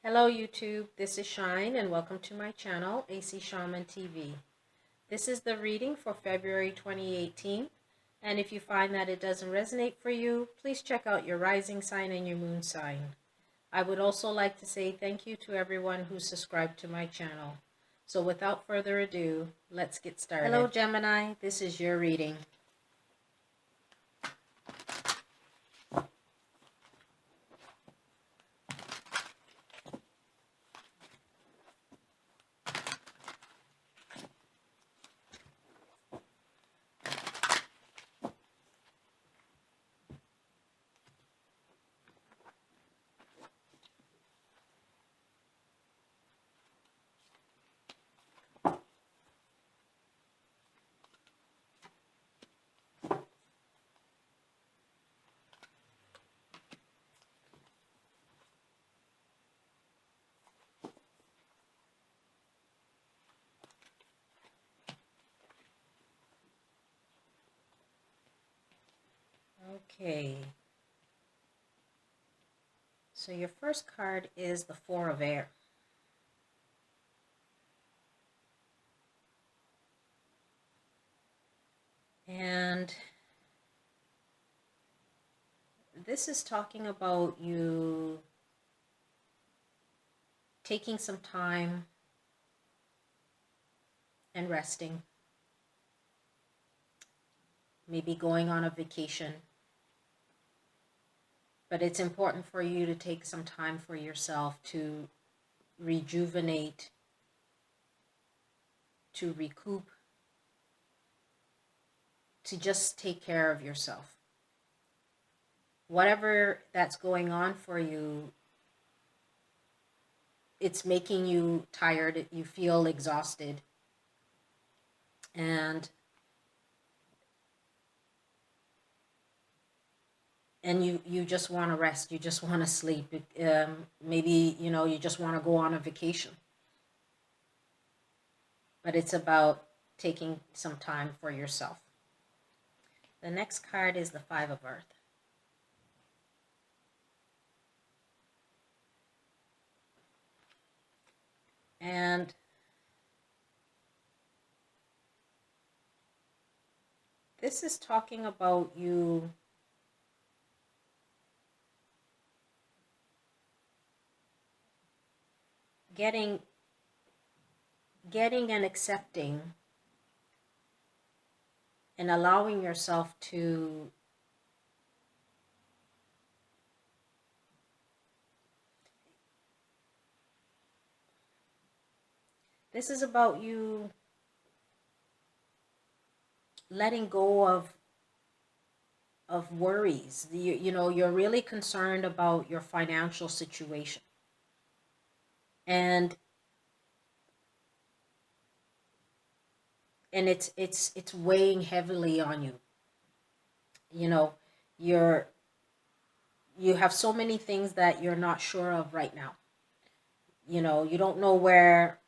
Hello YouTube, this is Shine and welcome to my channel, AC Shaman TV. This is the reading for February 2018, and if you find that it doesn't resonate for you, please check out your rising sign and your moon sign. I would also like to say thank you to everyone who's subscribed to my channel. So without further ado, let's get started. Hello Gemini, this is your reading. Okay, so your first card is the Four of Air. And this is talking about you taking some time and resting. Maybe going on a vacation. But it's important for you to take some time for yourself to rejuvenate, to recoup, to just take care of yourself. Whatever that's going on for you, it's making you tired, you feel exhausted, and you just want to rest, you just want to sleep. Maybe, you just want to go on a vacation. But it's about taking some time for yourself. The next card is the Five of Earth. And this is talking about you getting and accepting and allowing yourself to this is about you letting go of worries. You're really concerned about your financial situation. And it's weighing heavily on you. You have so many things that you're not sure of right now. You don't know where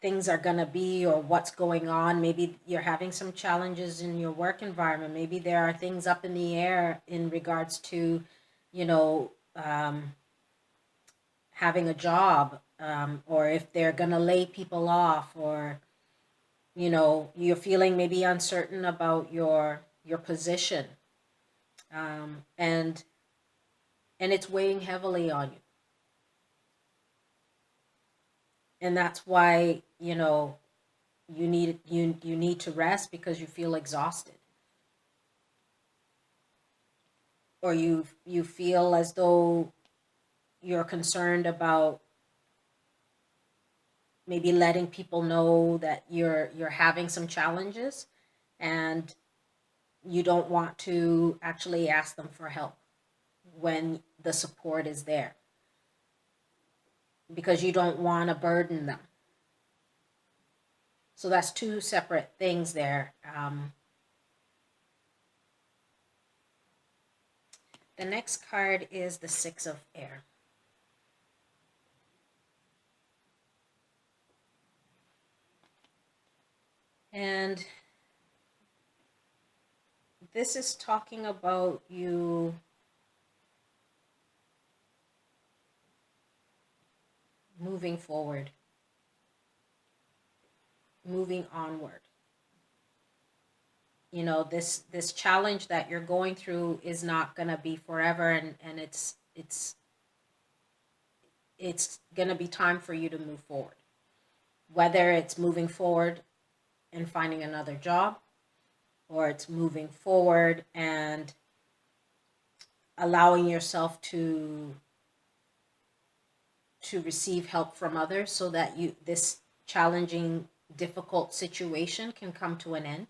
things are going to be or what's going on. Maybe you're having some challenges in your work environment. Maybe there are things up in the air in regards to, having a job, or if they're going to lay people off, or, you're feeling maybe uncertain about your position. And it's weighing heavily on you. And that's why, you need to rest, because you feel exhausted. Or you feel as though you're concerned about maybe letting people know that you're having some challenges, and you don't want to actually ask them for help when the support is there, because you don't want to burden them. So that's two separate things there. The next card is the Six of Air. And this is talking about you moving forward, moving onward. You know, this challenge that you're going through is not going to be forever, and it's going to be time for you to move forward. Whether it's moving forward and finding another job, or it's moving forward and allowing yourself to receive help from others so that this challenging, difficult situation can come to an end.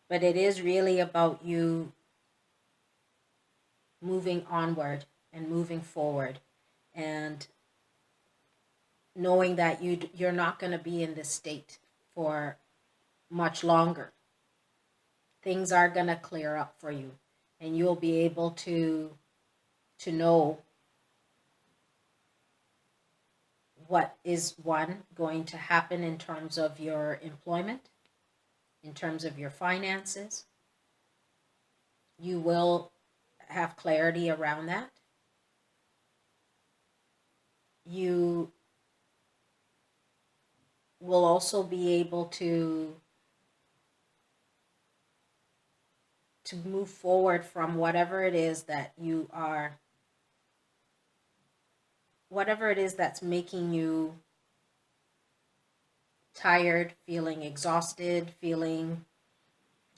But it is really about you moving onward and moving forward, and knowing that you're not going to be in this state for much longer. Things are going to clear up for you, and you'll be able to know what is going to happen in terms of your employment, in terms of your finances. You will have clarity around that. You will also be able to move forward from whatever it is that you are, whatever it is that's making you tired, feeling exhausted, feeling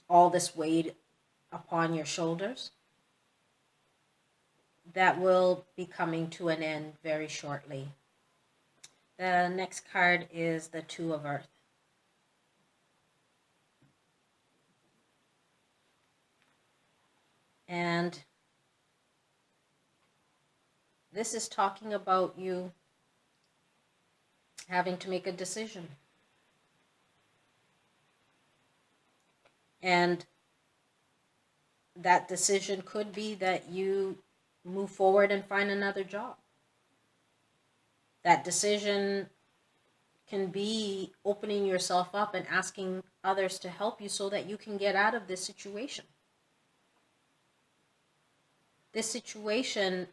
all this weight upon your shoulders. That will be coming to an end very shortly. The next card is the Two of Earth. And this is talking about you having to make a decision. And that decision could be that you move forward and find another job. That decision can be opening yourself up and asking others to help you so that you can get out of this situation. This situation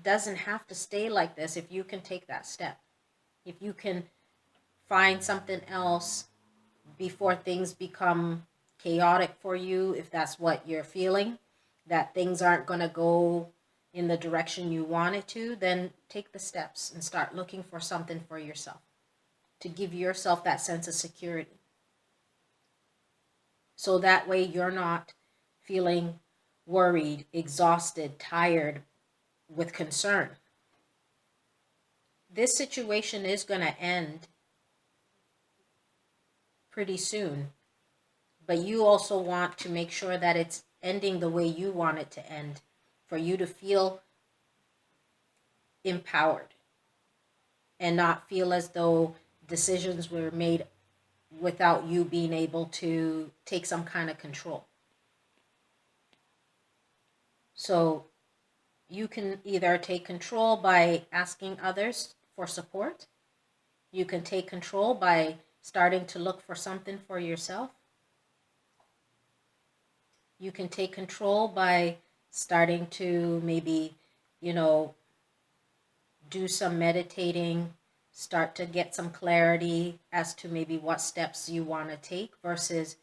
doesn't have to stay like this if you can take that step. If you can find something else before things become chaotic for you, if that's what you're feeling, that things aren't going to go in the direction you want it to, then take the steps and start looking for something for yourself to give yourself that sense of security. So that way you're not feeling worried, exhausted, tired, with concern. This situation is going to end pretty soon, but you also want to make sure that it's ending the way you want it to end, for you to feel empowered and not feel as though decisions were made without you being able to take some kind of control. So you can either take control by asking others for support. You can take control by starting to look for something for yourself. You can take control by starting to maybe, do some meditating, start to get some clarity as to maybe what steps you want to take versus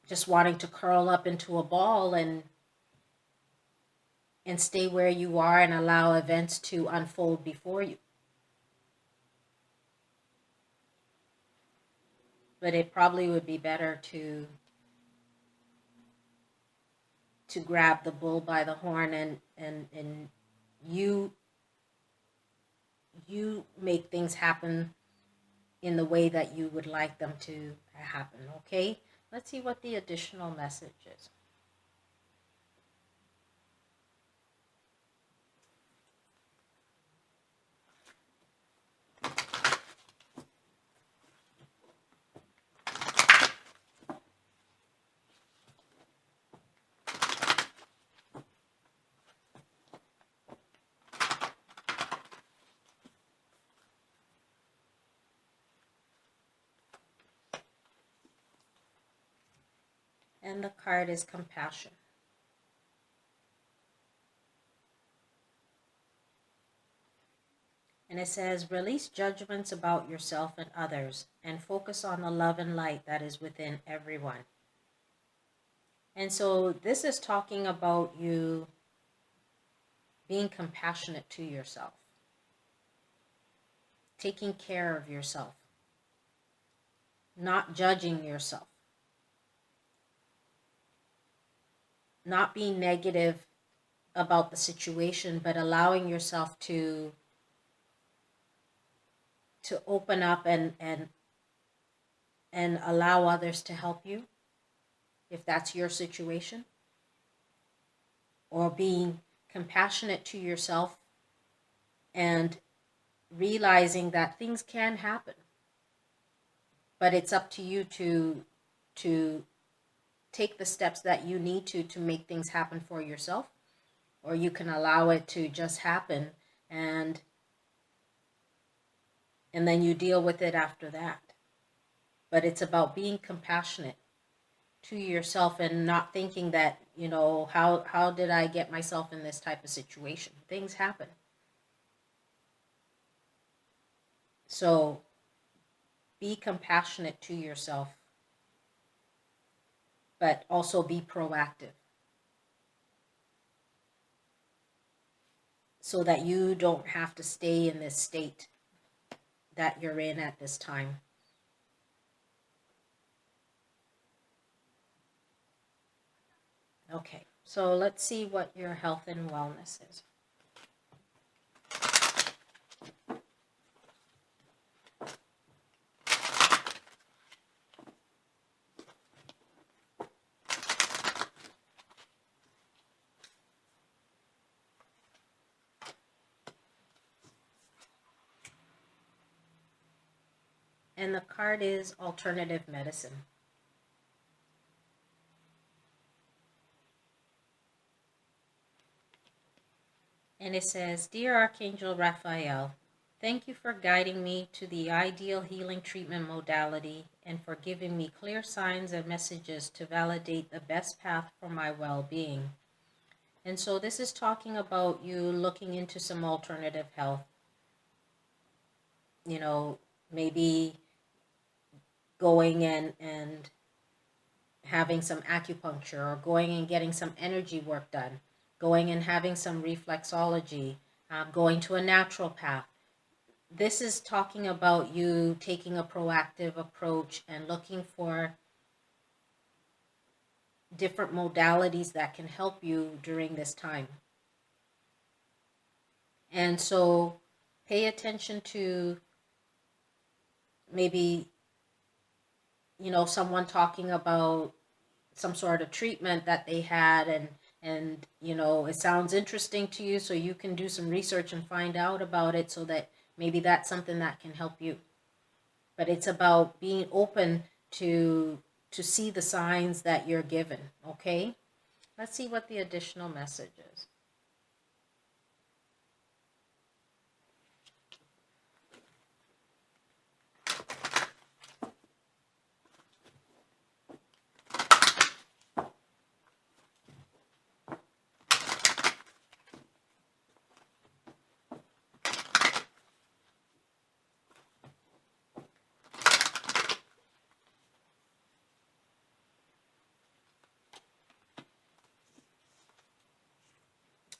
just wanting to curl up into a ball and stay where you are and allow events to unfold before you. But it probably would be better to grab the bull by the horn and you make things happen in the way that you would like them to happen, okay? Let's see what the additional message is. And the card is compassion. And it says, release judgments about yourself and others and focus on the love and light that is within everyone. And so this is talking about you being compassionate to yourself, taking care of yourself, not judging yourself, not being negative about the situation, but allowing yourself to open up and allow others to help you if that's your situation, or being compassionate to yourself and realizing that things can happen, but it's up to you to take the steps that you need to make things happen for yourself, or you can allow it to just happen and then you deal with it after that. But it's about being compassionate to yourself and not thinking that, how did I get myself in this type of situation? Things happen. So be compassionate to yourself, but also be proactive so that you don't have to stay in this state that you're in at this time. Okay, so let's see what your health and wellness is. And the card is alternative medicine. And it says, Dear Archangel Raphael, thank you for guiding me to the ideal healing treatment modality and for giving me clear signs and messages to validate the best path for my well-being. And so this is talking about you looking into some alternative health. Maybe going and having some acupuncture, or going and getting some energy work done, going and having some reflexology, going to a naturopath. This is talking about you taking a proactive approach and looking for different modalities that can help you during this time. And so pay attention to maybe someone talking about some sort of treatment that they had, and it sounds interesting to you, so you can do some research and find out about it so that maybe that's something that can help you. But it's about being open to see the signs that you're given. Okay, let's see what the additional message is.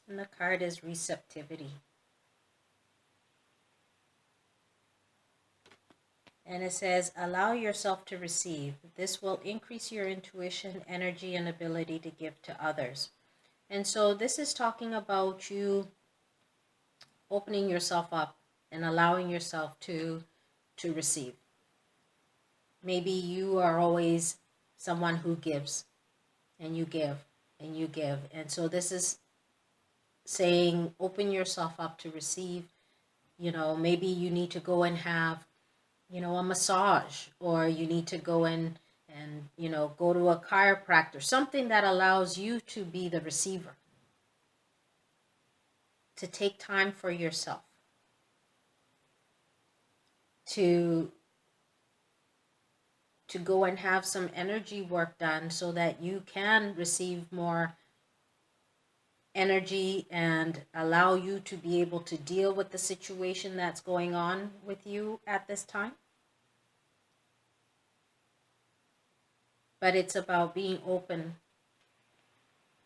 And the card is Receptivity. And it says, allow yourself to receive. This will increase your intuition, energy, and ability to give to others. And so this is talking about you opening yourself up and allowing yourself to receive. Maybe you are always someone who gives, and you give, and you give. And so this is saying, open yourself up to receive. Maybe you need to go and have, a massage, or you need to go in and, go to a chiropractor, something that allows you to be the receiver, to take time for yourself, to go and have some energy work done so that you can receive more energy and allow you to be able to deal with the situation that's going on with you at this time. But it's about being open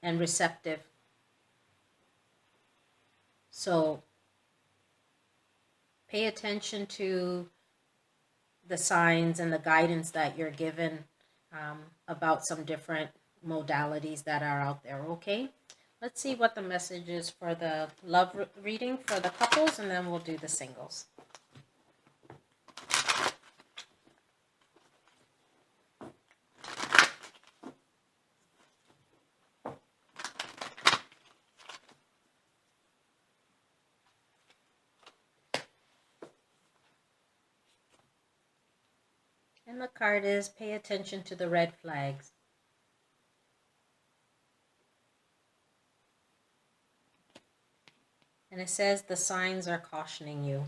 and receptive. So pay attention to the signs and the guidance that you're given about some different modalities that are out there, okay? Let's see what the message is for the love reading for the couples, and then we'll do the singles. And the card is pay attention to the red flags. And it says the signs are cautioning you.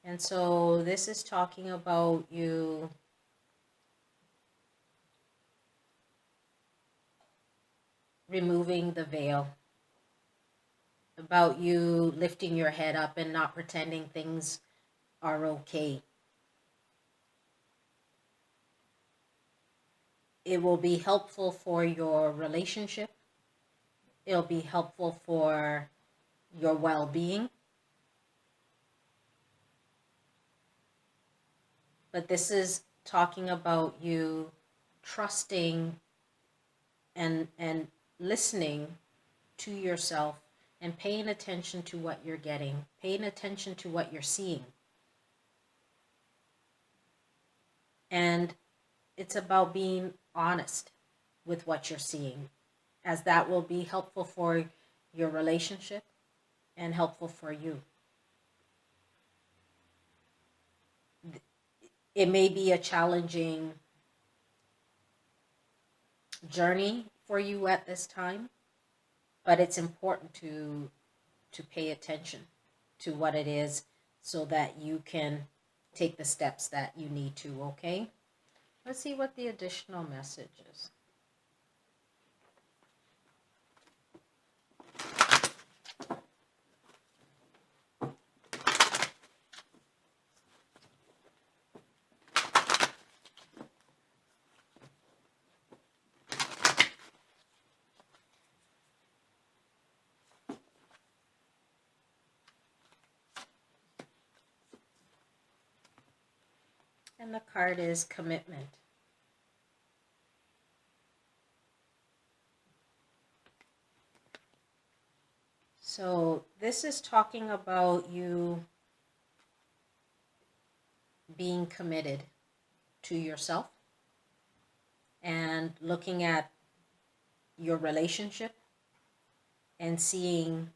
And so this is talking about you removing the veil, about you lifting your head up and not pretending things are okay. It will be helpful for your relationship. It'll be helpful for your well-being. But this is talking about you trusting and listening to yourself and paying attention to what you're getting, paying attention to what you're seeing. And it's about being honest with what you're seeing, as that will be helpful for your relationship and helpful for you. It may be a challenging journey for you at this time, but it's important to pay attention to what it is so that you can take the steps that you need to, okay? Let's see what the additional message is. And the card is commitment. So this is talking about you being committed to yourself and looking at your relationship and seeing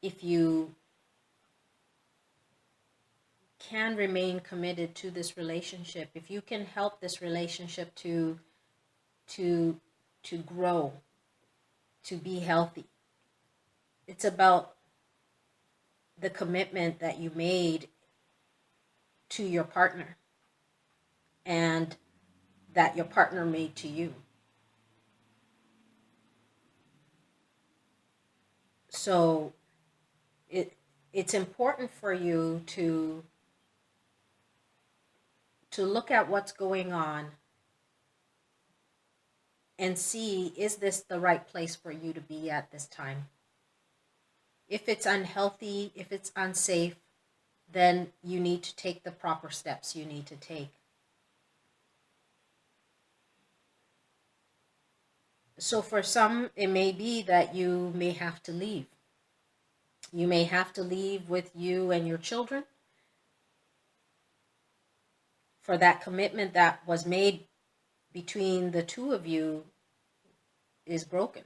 if you can remain committed to this relationship, if you can help this relationship to grow, to be healthy. It's about the commitment that you made to your partner and that your partner made to you. So it's important for you to look at what's going on and see, is this the right place for you to be at this time? If it's unhealthy, if it's unsafe, then you need to take the proper steps you need to take. So for some, it may be that you may have to leave. You may have to leave with you and your children, for that commitment that was made between the two of you is broken.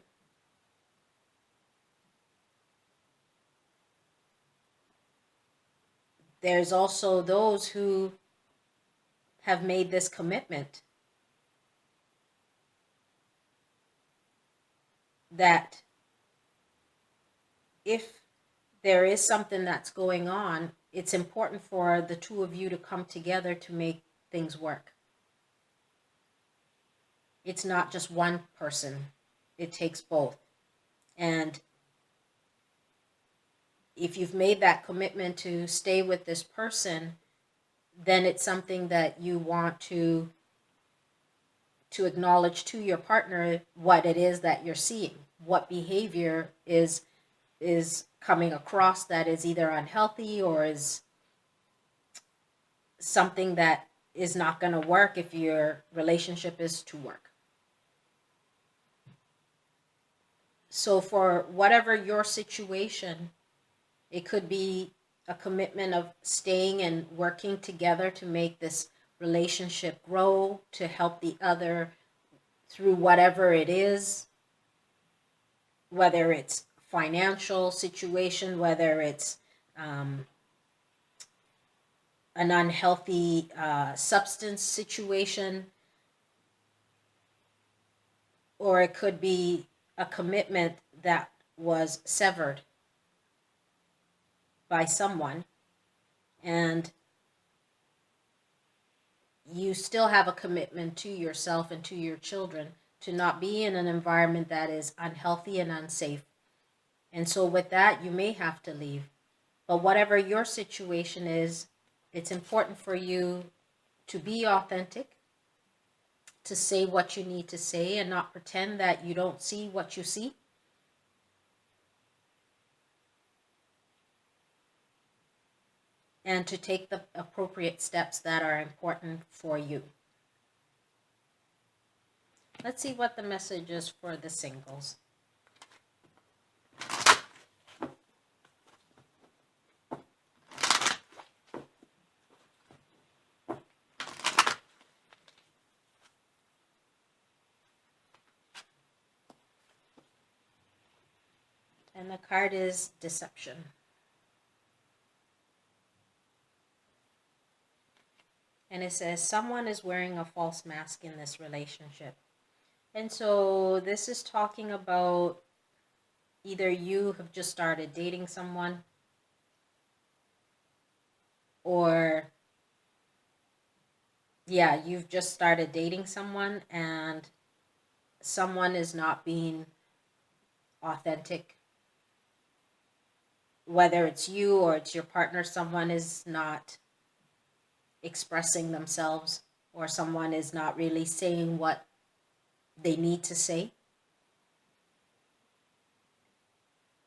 There's also those who have made this commitment that if there is something that's going on, it's important for the two of you to come together to make things work. It's not just one person. It takes both. And if you've made that commitment to stay with this person, then it's something that you want to acknowledge to your partner what it is that you're seeing, what behavior is coming across that is either unhealthy or is something that is not going to work if your relationship is to work. So for whatever your situation, it could be a commitment of staying and working together to make this relationship grow, to help the other through whatever it is, whether it's financial situation, whether it's an unhealthy substance situation, or it could be a commitment that was severed by someone, and you still have a commitment to yourself and to your children to not be in an environment that is unhealthy and unsafe. And so with that, you may have to leave. But whatever your situation is, it's important for you to be authentic, to say what you need to say and not pretend that you don't see what you see. And to take the appropriate steps that are important for you. Let's see what the message is for the singles. And the card is Deception. And it says, someone is wearing a false mask in this relationship. And so this is talking about either you have just started dating someone, or you've just started dating someone and someone is not being authentic. Whether it's you or it's your partner, someone is not expressing themselves, or someone is not really saying what they need to say.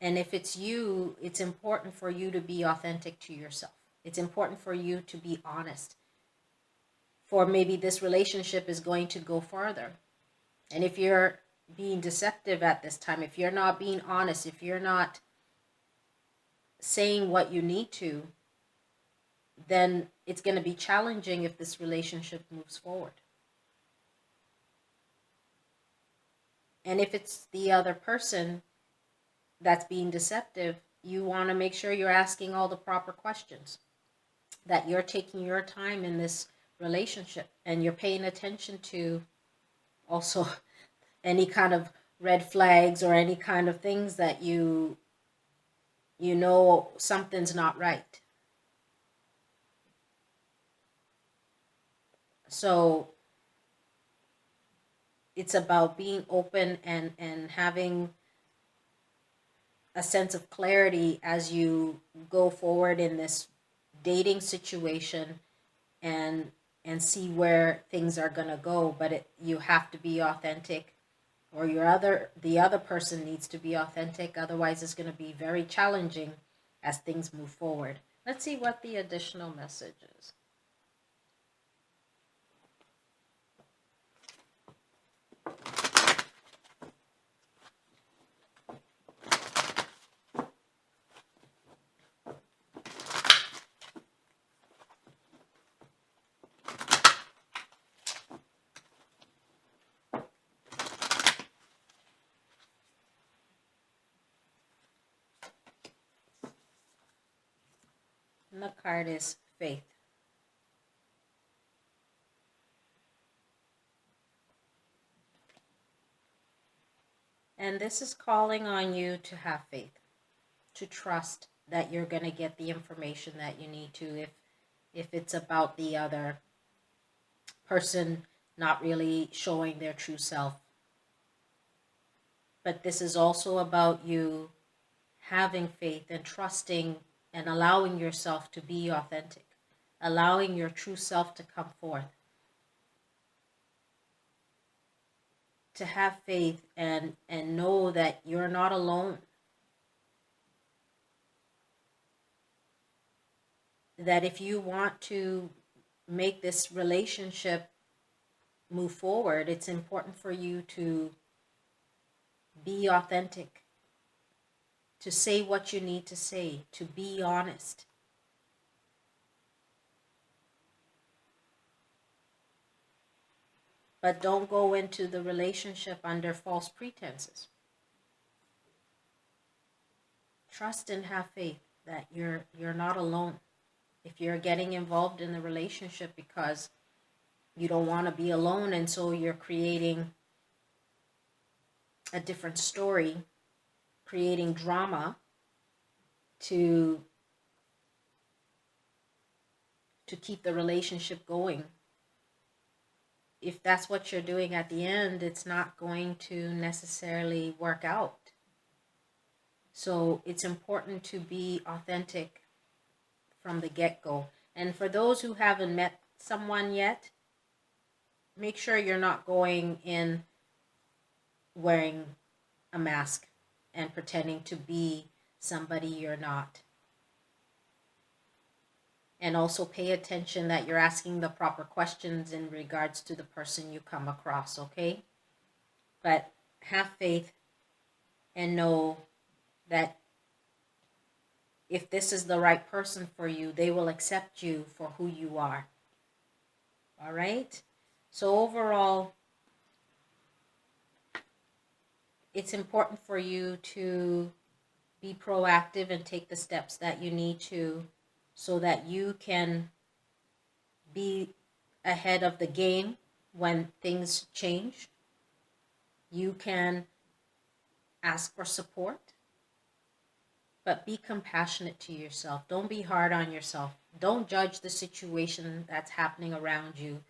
And if it's you, it's important for you to be authentic to yourself. It's important for you to be honest. For maybe this relationship is going to go farther. And if you're being deceptive at this time, if you're not being honest, if you're not saying what you need to, then it's going to be challenging if this relationship moves forward. And if it's the other person that's being deceptive, you want to make sure you're asking all the proper questions, that you're taking your time in this relationship and you're paying attention to also any kind of red flags or any kind of things that you know something's not right. So it's about being open and having a sense of clarity as you go forward in this dating situation and see where things are going to go. But you have to be authentic, or the other person needs to be authentic. Otherwise, it's going to be very challenging as things move forward. Let's see what the additional message is. And the card is Faith. And this is calling on you to have faith, to trust that you're going to get the information that you need to, if it's about the other person not really showing their true self. But this is also about you having faith and trusting and allowing yourself to be authentic, allowing your true self to come forth, to have faith and know that you're not alone. That if you want to make this relationship move forward, it's important for you to be authentic, to say what you need to say, to be honest. But don't go into the relationship under false pretenses. Trust and have faith that you're not alone. If you're getting involved in the relationship because you don't want to be alone, and so you're creating a different story, creating drama to keep the relationship going. If that's what you're doing at the end, it's not going to necessarily work out. So it's important to be authentic from the get-go. And for those who haven't met someone yet, make sure you're not going in wearing a mask and pretending to be somebody you're not. And also pay attention that you're asking the proper questions in regards to the person you come across, okay? But have faith and know that if this is the right person for you, they will accept you for who you are. All right? So overall, it's important for you to be proactive and take the steps that you need to so that you can be ahead of the game when things change. You can ask for support, but be compassionate to yourself. Don't be hard on yourself. Don't judge the situation that's happening around you,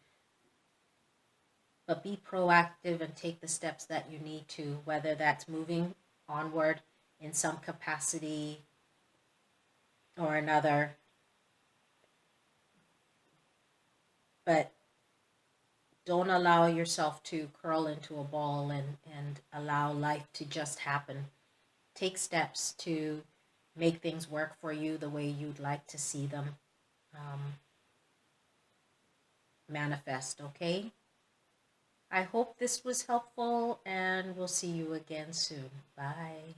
but be proactive and take the steps that you need to, whether that's moving onward in some capacity or another. But don't allow yourself to curl into a ball and allow life to just happen. Take steps to make things work for you the way you'd like to see them manifest, okay? I hope this was helpful, and we'll see you again soon. Bye.